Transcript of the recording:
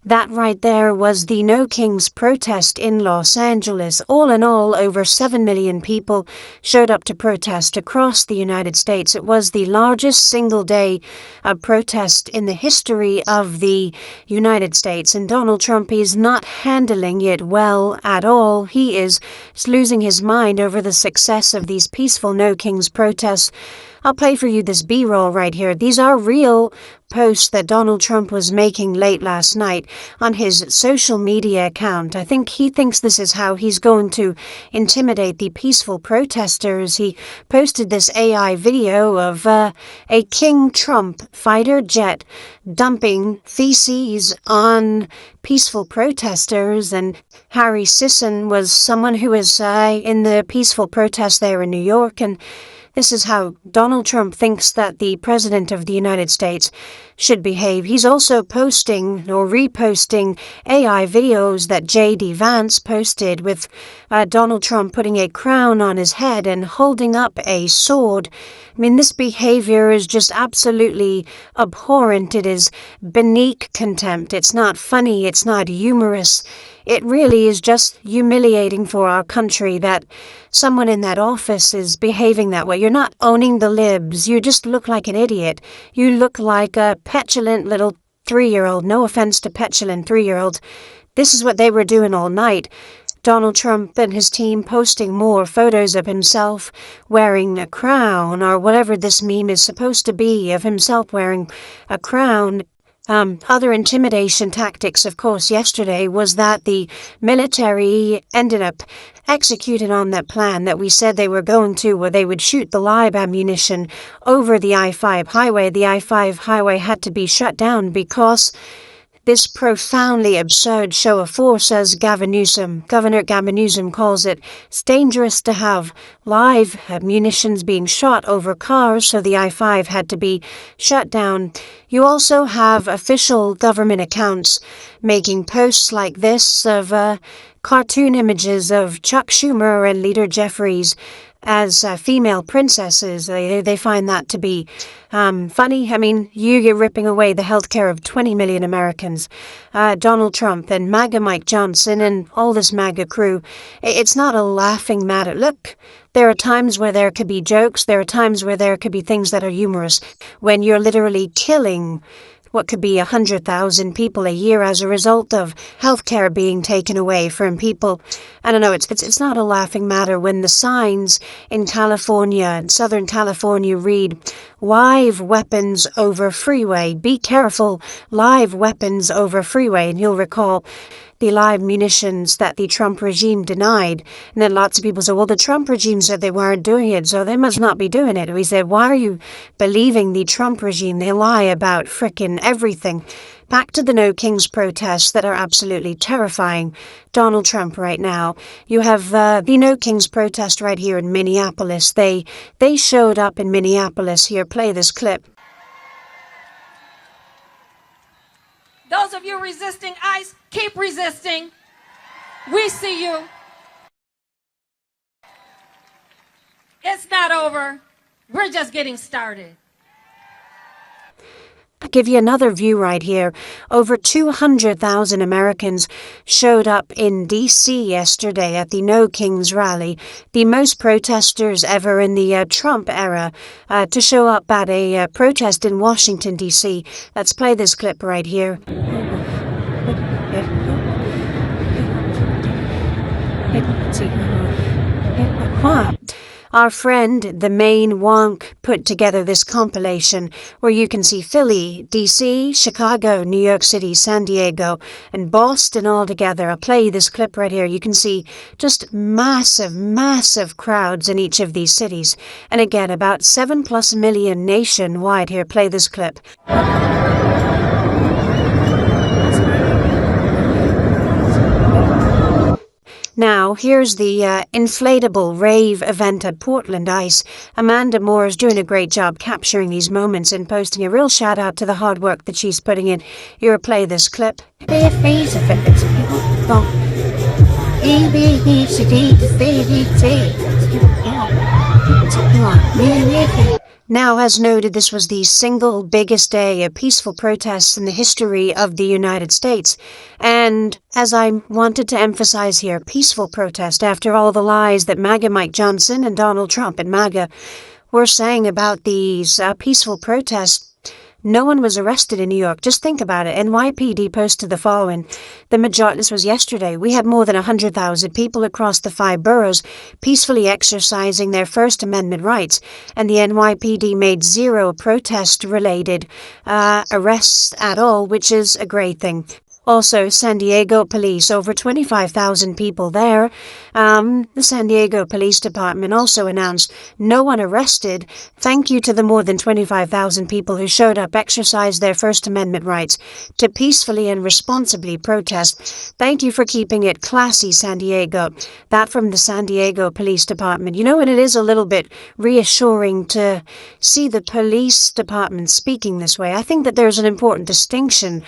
That right there was the No Kings protest in Los Angeles. All in all, over 7 million people showed up to protest across the United States. It was the largest single day of protest in the history of the United States. And Donald Trump is not handling it well at all. He is losing his mind over the success of these peaceful No Kings protests. I'll play for you this B-roll right here. These are real posts that Donald Trump was making late last night on his social media account. I think he thinks this is how he's going to intimidate the peaceful protesters. He posted this AI video of a King Trump fighter jet dumping feces on peaceful protesters, and Harry Sisson was someone who was in the peaceful protest there in New York, and this is how Donald Trump thinks that the President of the United States should behave. He's also posting or reposting AI videos that J.D. Vance posted with Donald Trump putting a crown on his head and holding up a sword. I mean, this behavior is just absolutely abhorrent. It is beneath contempt. It's not funny. It's not humorous. It really is just humiliating for our country that someone in that office is behaving that way. You're not owning the libs. You just look like an idiot. You look like a petulant little 3-year-old. No offense to petulant 3-year-olds. This is what they were doing all night. Donald Trump and his team posting more photos of himself wearing a crown, or whatever this meme is supposed to be, of himself wearing a crown. Other intimidation tactics, of course, yesterday was that the military ended up executing on that plan that we said they were going to, where they would shoot the live ammunition over the I-5 highway. The I-5 highway had to be shut down because this profoundly absurd show of force, as Governor Gavin Newsom calls it, it's dangerous to have live munitions being shot over cars, so the I-5 had to be shut down. You also have official government accounts making posts like this of cartoon images of Chuck Schumer and Leader Jeffries as female princesses. They find that to be funny. I mean, you're ripping away the healthcare of 20 million Americans. Donald Trump and MAGA Mike Johnson and all this MAGA crew, it's not a laughing matter. Look, there are times where there could be jokes. There are times where there could be things that are humorous. When you're literally killing what could be 100,000 people a year as a result of healthcare being taken away from people. I don't know, it's not a laughing matter when the signs in California and Southern California read, live weapons over freeway, be careful, live weapons over freeway. And you'll recall the live munitions that the Trump regime denied. And then lots of people say, well, the Trump regime said they weren't doing it, so they must not be doing it. We said, why are you believing the Trump regime? They lie about frickin' everything. Back to the No Kings protests that are absolutely terrifying Donald Trump right now. You have the No Kings protest right here in Minneapolis. They showed up in Minneapolis. Here, play this clip. Those of you resisting ICE, keep resisting. We see you. It's not over. We're just getting started. I'll give you another view right here. Over 200,000 Americans showed up in D.C. yesterday at the No Kings rally, the most protesters ever in the Trump era, to show up at a protest in Washington, D.C. Let's play this clip right here. Our friend, the Maine Wonk, put together this compilation where you can see Philly, D.C., Chicago, New York City, San Diego, and Boston all together. I'll play you this clip right here. You can see just massive crowds in each of these cities. And again, about 7+ million nationwide. Here, play this clip. Now, here's the inflatable rave event at Portland Ice. Amanda Moore is doing a great job capturing these moments and posting a real shout out to the hard work that she's putting in. Here, play this clip. Now, as noted, this was the single biggest day of peaceful protests in the history of the United States. And as I wanted to emphasize here, peaceful protest after all the lies that MAGA Mike Johnson and Donald Trump and MAGA were saying about these peaceful protests. No one was arrested in New York. Just think about it. NYPD posted the following. This was yesterday. We had more than 100,000 people across the 5 boroughs peacefully exercising their First Amendment rights, and the NYPD made 0 protest-related arrests at all, which is a great thing. Also, San Diego Police, over 25,000 people there. The San Diego Police Department also announced no one arrested. Thank you to the more than 25,000 people who showed up, exercised their First Amendment rights to peacefully and responsibly protest. Thank you for keeping it classy, San Diego. That from the San Diego Police Department. You know, and it is a little bit reassuring to see the police department speaking this way. I think that there's an important distinction